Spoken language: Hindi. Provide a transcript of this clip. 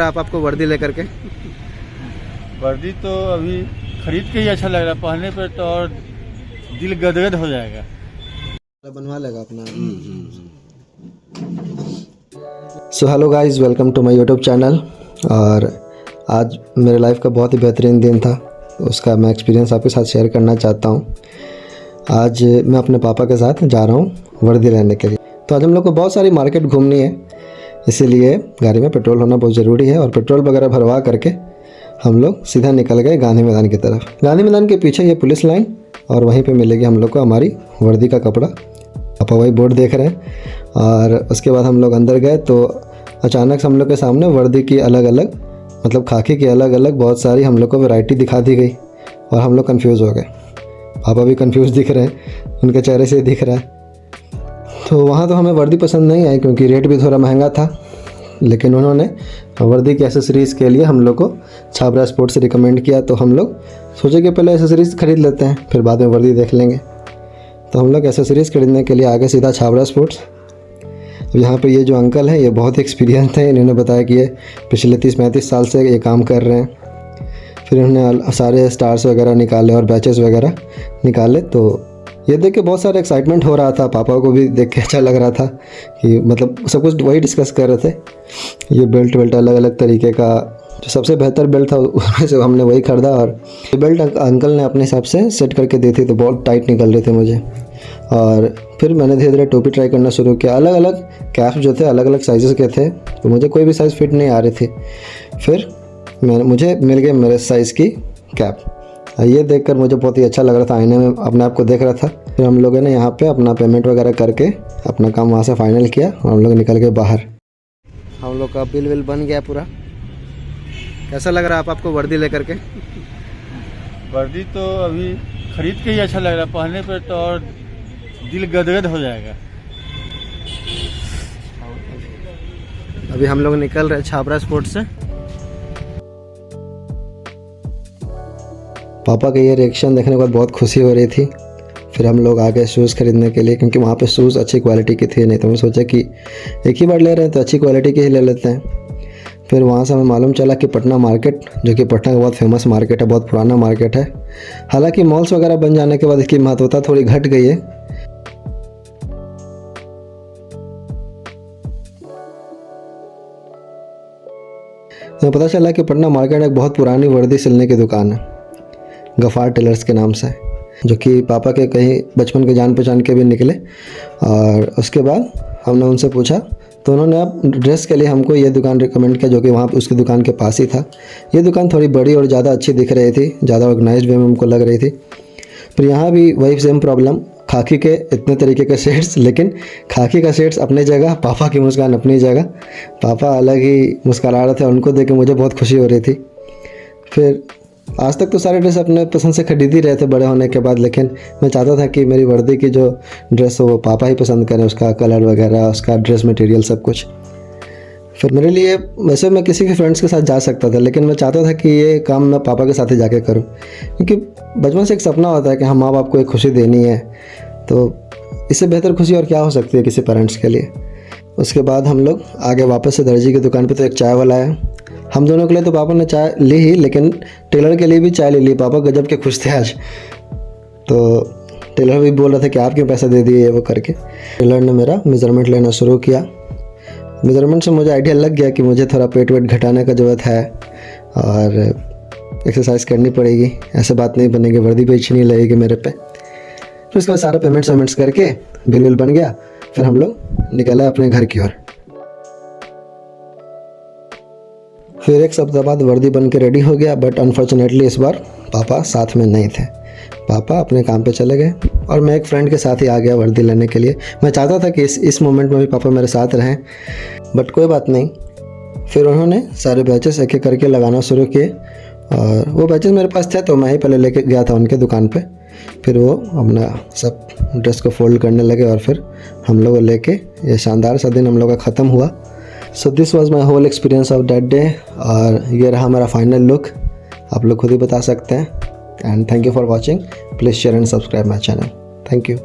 आपको वर्दी लेकर के? वर्दी तो अभी खरीद के ही अच्छा लग रहा है, पहनने पर तो और दिल गदगद हो जाएगा। बनवा लेगा अपना। So hello guys, welcome to my YouTube channel. और आज मेरे लाइफ का बहुत ही बेहतरीन दिन था, उसका मैं एक्सपीरियंस आपके साथ शेयर करना चाहता हूँ। आज मैं अपने पापा के साथ जा रहा हूँ वर्दी लेने के लिए। तो आज हम लोग को बहुत सारी मार्केट घूमनी है, इसीलिए गाड़ी में पेट्रोल होना बहुत ज़रूरी है। और पेट्रोल वगैरह भरवा करके हम लोग सीधा निकल गए गांधी मैदान की तरफ। गांधी मैदान के पीछे ये पुलिस लाइन, और वहीं पे मिलेगी हम लोग को हमारी वर्दी का कपड़ा। पापा वही बोर्ड देख रहे हैं। और उसके बाद हम लोग अंदर गए तो अचानक से हम लोग के सामने वर्दी की अलग अलग, मतलब खाकी की अलग अलग बहुत सारी हम लोग को वैरायटी दिखा दी गई, और हम लोग कंफ्यूज हो गए। पापा भी कंफ्यूज दिख रहे हैं, उनके चेहरे से दिख रहा है। तो वहाँ तो हमें वर्दी पसंद नहीं आई, क्योंकि रेट भी थोड़ा महंगा था। लेकिन उन्होंने वर्दी की एसेसरीज़ के लिए हम लोग को छाबरा स्पोर्ट्स से रिकमेंड किया। तो हम लोग सोचे कि पहले एसेसरीज़ खरीद लेते हैं, फिर बाद में वर्दी देख लेंगे। तो हम लोग एसेसरीज़ खरीदने के लिए आगे सीधा छाबरा स्पोर्ट्स। यहाँ पे ये जो अंकल हैं, ये बहुत एक्सपीरियंस हैं। इन्होंने बताया कि ये पिछले 30-35 साल से ये काम कर रहे हैं। फिर उन्होंने सारे स्टार्स वगैरह निकाले और बैचेस वगैरह निकाले। तो ये देख के बहुत सारा एक्साइटमेंट हो रहा था, पापा को भी देख के अच्छा लग रहा था कि मतलब सब कुछ वही डिस्कस कर रहे थे। ये बेल्ट अलग अलग तरीके का, जो सबसे बेहतर बेल्ट था उसमें से हमने वही खरीदा। और ये बेल्ट अंकल ने अपने हिसाब से सेट करके दी थी, तो बहुत टाइट निकल रही थी मुझे। और फिर मैंने धीरे धीरे टोपी ट्राई करना शुरू किया। अलग अलग कैप्स जो थे अलग अलग साइज़ के थे, तो मुझे कोई भी साइज़ फिट नहीं आ रही थी। फिर मुझे मिल गई मेरे साइज़ की कैप। ये देखकर मुझे बहुत ही अच्छा लग रहा था, आईने में अपने आप को देख रहा था। फिर हम लोगों ने यहाँ पे अपना पेमेंट वगैरह करके अपना काम वहाँ से फाइनल किया, और हम लोग निकल गए बाहर। हम लोग का बिल बन गया पूरा। कैसा लग रहा है आपको वर्दी लेकर के? वर्दी तो अभी खरीद के ही अच्छा लग रहा है, पहनने पर तो और दिल गदगद हो जाएगा। अभी हम लोग निकल रहे छाबरा स्पोर्ट्स से। पापा का ये रिएक्शन देखने के बाद बहुत खुशी हो रही थी। फिर हम लोग आ गए शूज़ खरीदने के लिए, क्योंकि वहाँ पे शूज़ अच्छी क्वालिटी की थी। नहीं तो मैं सोचा कि एक ही बार ले रहे हैं तो अच्छी क्वालिटी के ही ले लेते हैं। फिर वहाँ से हमें मालूम चला कि पटना मार्केट, जो कि पटना का बहुत फेमस मार्केट है, बहुत पुराना मार्केट है। हालांकि मॉल्स वगैरह बन जाने के बाद इसकी महत्वता थोड़ी घट गई है। तो पता चला कि पटना मार्केट एक बहुत पुरानी वर्दी सिलने की दुकान है, गफ़ार टेलर्स के नाम से, जो कि पापा के कहीं बचपन के जान पहचान के भी निकले। और उसके बाद हमने उनसे पूछा, तो उन्होंने अब ड्रेस के लिए हमको ये दुकान रिकमेंड किया, जो कि वहाँ उसकी दुकान के पास ही था। ये दुकान थोड़ी बड़ी और ज़्यादा अच्छी दिख रही थी, ज़्यादा ऑर्गेनाइज्ड वे में हमको लग रही थी। फिर यहाँ भी वही सेम प्रॉब्लम, खाकी के इतने तरीके के शेड्स, लेकिन खाकी का शेड्स अपनी जगह, पापा की मुस्कान अपनी जगह। पापा अलग ही मुस्कुरा रहे थे, उनको देख के मुझे बहुत खुशी हो रही थी। फिर आज तक तो सारे ड्रेस अपने पसंद से खरीद ही रहे थे बड़े होने के बाद, लेकिन मैं चाहता था कि मेरी वर्दी की जो ड्रेस हो वो पापा ही पसंद करें, उसका कलर वगैरह, उसका ड्रेस मटेरियल सब कुछ। फिर मेरे लिए, वैसे मैं किसी के फ्रेंड्स के साथ जा सकता था, लेकिन मैं चाहता था कि ये काम मैं पापा के साथ ही जाके करूं, क्योंकि बचपन से एक सपना होता है कि हम माँ बाप को एक खुशी देनी है। तो इससे बेहतर खुशी और क्या हो सकती है किसी पेरेंट्स के लिए। उसके बाद हम लोग आगे वापस से दर्जी की दुकान पर। तो एक चाय वाला आया, हम दोनों के लिए तो पापा ने चाय ली ही, लेकिन टेलर के लिए भी चाय ले ली। पापा गजब के खुश थे आज। तो टेलर भी बोल रहा था कि आप क्यों पैसा दे दिए ये वो करके। टेलर ने मेरा मेज़रमेंट लेना शुरू किया। मेज़रमेंट से मुझे आइडिया लग गया कि मुझे थोड़ा पेट वेट घटाने का ज़रूरत है, और एक्सरसाइज करनी पड़ेगी। ऐसे बात नहीं बनेगी, वर्दी बेचनी लगेगी मेरे पे। फिर उसके बाद सारा पेमेंट्स करके बिल बन गया। फिर हम लोग निकले अपने घर की ओर। फिर एक सप्ताह बाद वर्दी बन के रेडी हो गया, बट अनफॉर्चुनेटली इस बार पापा साथ में नहीं थे। पापा अपने काम पे चले गए, और मैं एक फ्रेंड के साथ ही आ गया वर्दी लेने के लिए। मैं चाहता था कि इस मोमेंट में भी पापा मेरे साथ रहें, बट कोई बात नहीं। फिर उन्होंने सारे बैचेस एक एक करके लगाना शुरू किए, और वो बैचेस मेरे पास थे तो मैं ही पहले लेके गया था उनके दुकान पे। फिर वो अपना सब ड्रेस को फोल्ड करने लगे, और फिर हम लोग लेके ये शानदार सा दिन हम लोग का ख़त्म हुआ। So this was my whole experience of that day. और ये रहा हमारा फाइनल लुक, आप लोग खुद ही बता सकते हैं। And thank you for watching. Please share and subscribe my channel. Thank you.